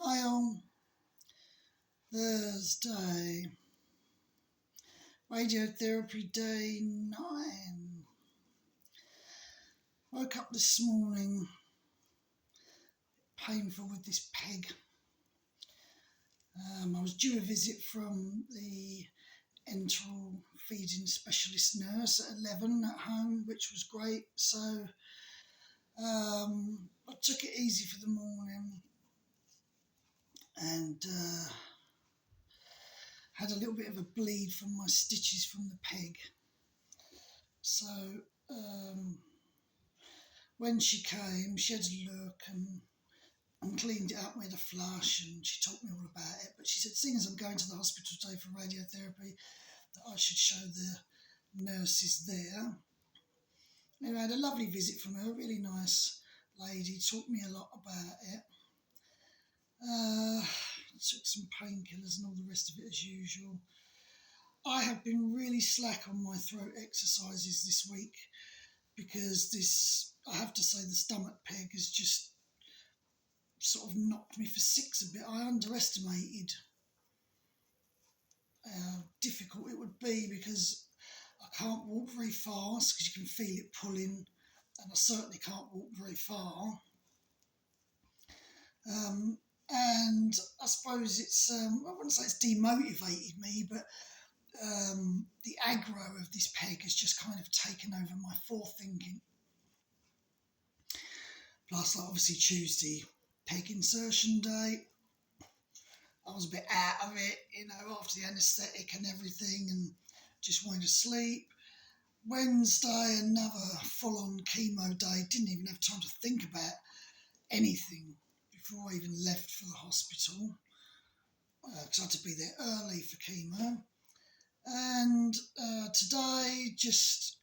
Hi all, Thursday, Radiotherapy day 9. Woke up this morning, painful with this peg. I was due a visit from the enteral feeding specialist nurse at 11 at home, which was great. So I took it easy for the morning and had a little bit of a bleed from my stitches from the peg. So when she came, she had a look and cleaned it up with a flush, and she told me all about it. But she said, seeing as I'm going to the hospital today for radiotherapy, that I should show the nurses there. Anyway, I had a lovely visit from her, a really nice lady, taught me a lot about it. Took some painkillers and all the rest of it as usual. I have been really slack on my throat exercises this week because this, I have to say, the stomach peg has just sort of knocked me for six a bit. I underestimated how difficult it would be because I can't walk very fast because you can feel it pulling, and I certainly can't walk very far. And I suppose it's, I wouldn't say it's demotivated me, but the aggro of this peg has just kind of taken over my forethinking. Plus, like, obviously Tuesday, peg insertion day. I was a bit out of it, after the anaesthetic and everything, and just wanted to sleep. Wednesday, another full-on chemo day. Didn't even have time to think about anything before I even left for the hospital, because I had to be there early for chemo. And today, just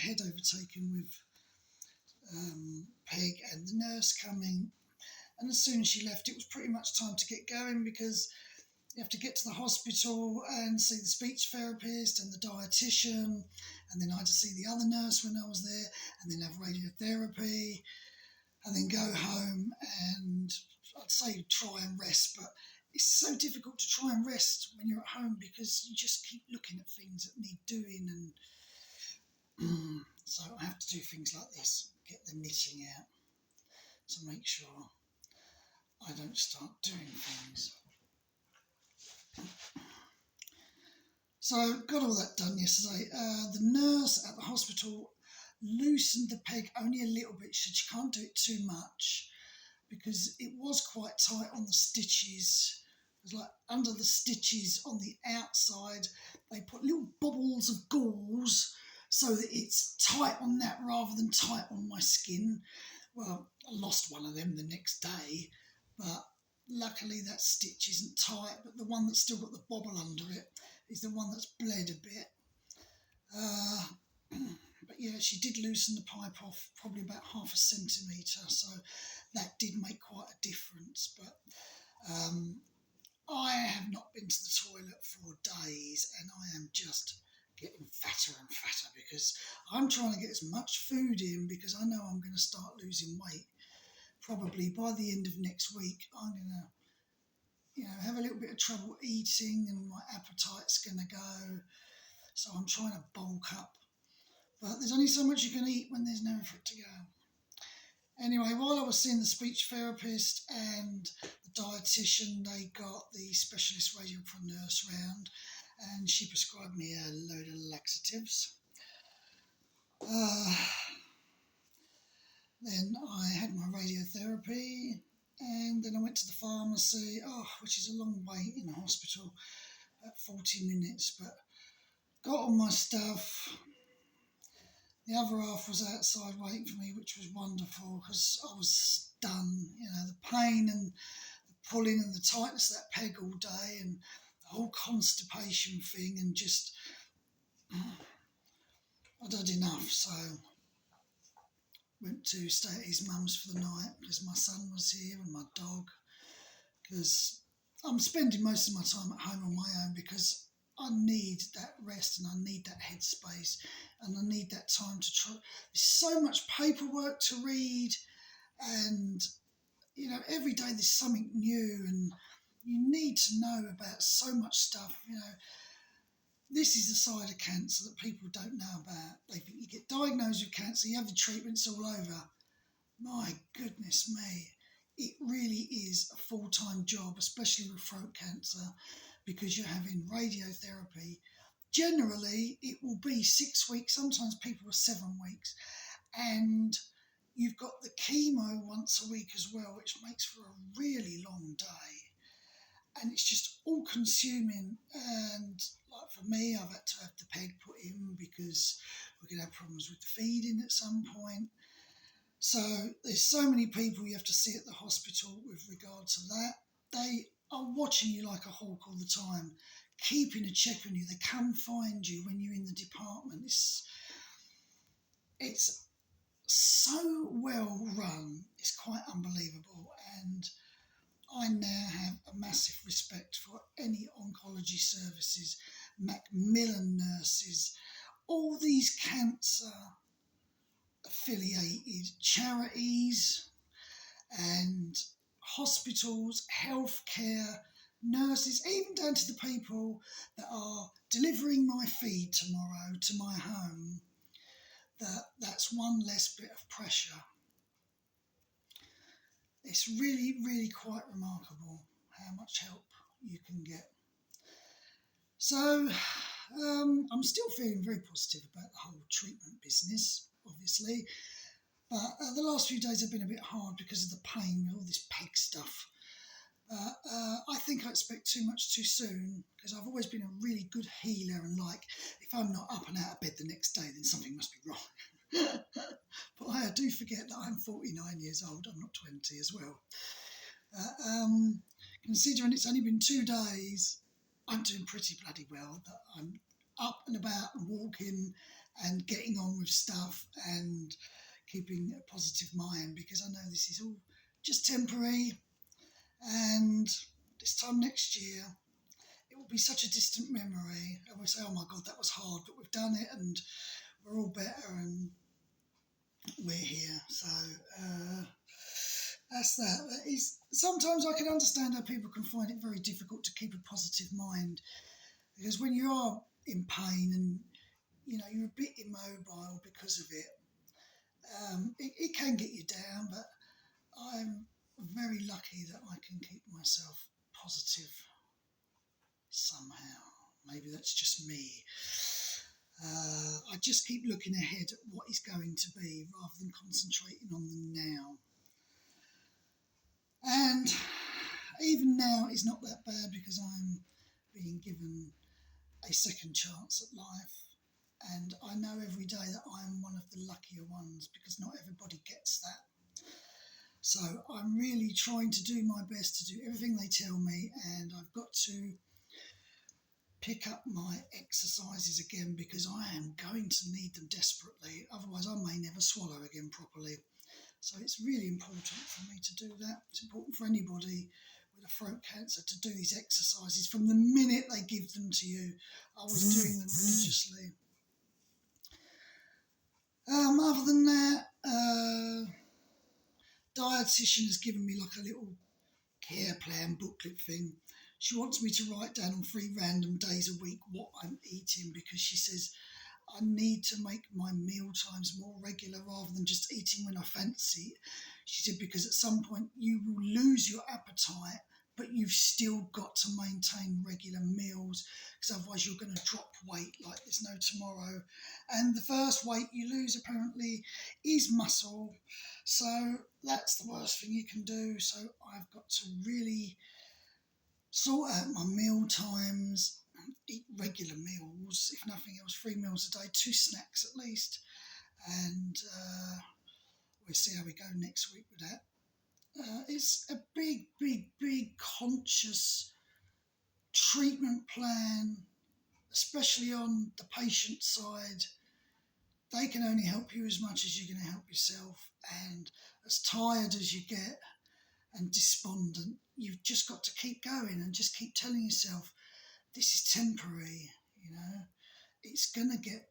head overtaken with Peg and the nurse coming. And as soon as she left, it was pretty much time to get going because you have to get to the hospital and see the speech therapist and the dietitian, and then I had to see the other nurse when I was there, and then have radiotherapy, and then go home and I'd say try and rest, but it's so difficult to try and rest when you're at home because you just keep looking at things that need doing, and so I have to do things like this, get the knitting out to make sure I don't start doing things. So got all that done yesterday. The nurse at the hospital loosened the peg only a little bit. She said she can't do it too much because it was quite tight on the stitches. It was like under the stitches on the outside, they put little bubbles of gauze so that it's tight on that rather than tight on my skin. Well, I lost one of them the next day, but luckily that stitch isn't tight, but the one that's still got the bobble under it is the one that's bled a bit. But yeah, she did loosen the pipe off probably about 0.5 centimetre, so that did make quite a difference. But I have not been to the toilet for days, and I am just getting fatter and fatter because I'm trying to get as much food in because I know I'm going to start losing weight. Probably by the end of next week, I'm going to, have a little bit of trouble eating, and my appetite's going to go. So I'm trying to bulk up. But there's only so much you can eat when there's nowhere for it to go. Anyway, while I was seeing the speech therapist and the dietitian, they got the specialist radiographer nurse round, and she prescribed me a load of laxatives. Then I had my radiotherapy, and then I went to the pharmacy, which is a long wait in the hospital, about 40 minutes, but got all my stuff. The other half was outside waiting for me, which was wonderful because I was done. The pain and the pulling and the tightness of that peg all day and the whole constipation thing, and just, I'd had enough, so went to stay at his mum's for the night because my son was here and my dog, because I'm spending most of my time at home on my own because I need that rest and I need that headspace and I need that time to try. There's so much paperwork to read, and every day there's something new, and you need to know about so much stuff. This is a side of cancer that people don't know about. They think you get diagnosed with cancer, you have the treatments all over. My goodness me, it really is a full-time job, especially with throat cancer, because you're having radiotherapy. Generally, it will be 6 weeks, sometimes people are 7 weeks, and you've got the chemo once a week as well, which makes for a really long day. And it's just all consuming. And like for me, I've had to have the peg put in because we're going to have problems with the feeding at some point. So there's so many people you have to see at the hospital with regard to that. They are watching you like a hawk all the time, keeping a check on you. They come find you when you're in the department. It's so well run. It's quite unbelievable. And I now have a massive respect for any oncology services, Macmillan nurses, all these cancer affiliated charities and hospitals, healthcare, nurses, even down to the people that are delivering my feed tomorrow to my home. That's one less bit of pressure. It's really, really quite remarkable how much help you can get. So I'm still feeling very positive about the whole treatment business, obviously. But the last few days have been a bit hard because of the pain with all this peg stuff. I think I expect too much too soon, because I've always been a really good healer, and if I'm not up and out of bed the next day, then something must be wrong. But I do forget that I'm 49 years old, I'm not 20 as well. Considering it's only been 2 days, I'm doing pretty bloody well, that I'm up and about and walking and getting on with stuff and keeping a positive mind, because I know this is all just temporary, and this time next year it will be such a distant memory. I will say, oh my God, that was hard, but we've done it and we're all better and we're here. So that's that. Sometimes I can understand how people can find it very difficult to keep a positive mind, because when you are in pain and you're a bit immobile because of it, it can get you down, but I'm very lucky that I can keep myself positive somehow. Maybe that's just me. I just keep looking ahead at what is going to be rather than concentrating on the now. And even now is not that bad, because I'm being given a second chance at life. And I know every day that I'm one of the luckier ones, because not everybody gets that. So I'm really trying to do my best to do everything they tell me, and I've got to pick up my exercises again, because I am going to need them desperately. Otherwise I may never swallow again properly. So it's really important for me to do that. It's important for anybody with a throat cancer to do these exercises from the minute they give them to you. I was doing them religiously. Other than that, dietitian has given me like a little care plan booklet thing. She wants me to write down on 3 random days a week what I'm eating, because she says I need to make my meal times more regular rather than just eating when I fancy. She said, because at some point you will lose your appetite, but you've still got to maintain regular meals, because otherwise you're going to drop weight like there's no tomorrow. And the first weight you lose apparently is muscle. So that's the worst thing you can do. So I've got to really sort out my meal times, eat regular meals, if nothing else, 3 meals a day, 2 snacks at least. And we'll see how we go next week with that. It's a big, big, big conscious treatment plan, especially on the patient side. They can only help you as much as you're going to help yourself. And as tired as you get and despondent, you've just got to keep going and just keep telling yourself this is temporary, you know. It's going to get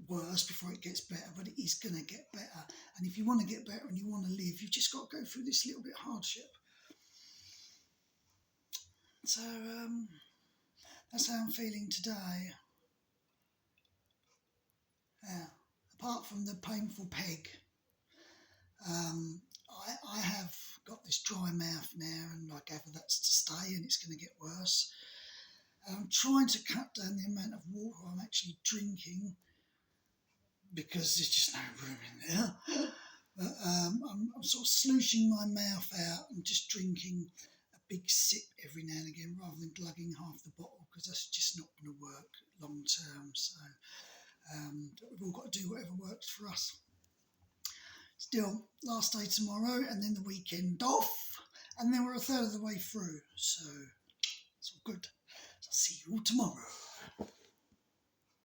worse before it gets better, but it is going to get better. And if you want to get better and you want to live, you've just got to go through this little bit of hardship. So that's how I'm feeling today. Yeah. Apart from the painful peg, I have got this dry mouth now, and I gather that's to stay, and it's going to get worse. I'm trying to cut down the amount of water I'm actually drinking because there's just no room in there. But I'm sort of sluicing my mouth out and just drinking a big sip every now and again rather than glugging half the bottle, because that's just not going to work long term. So we've all got to do whatever works for us. Still, last day tomorrow, and then the weekend off, and then we're a third of the way through. So it's all good. So I'll see you all tomorrow.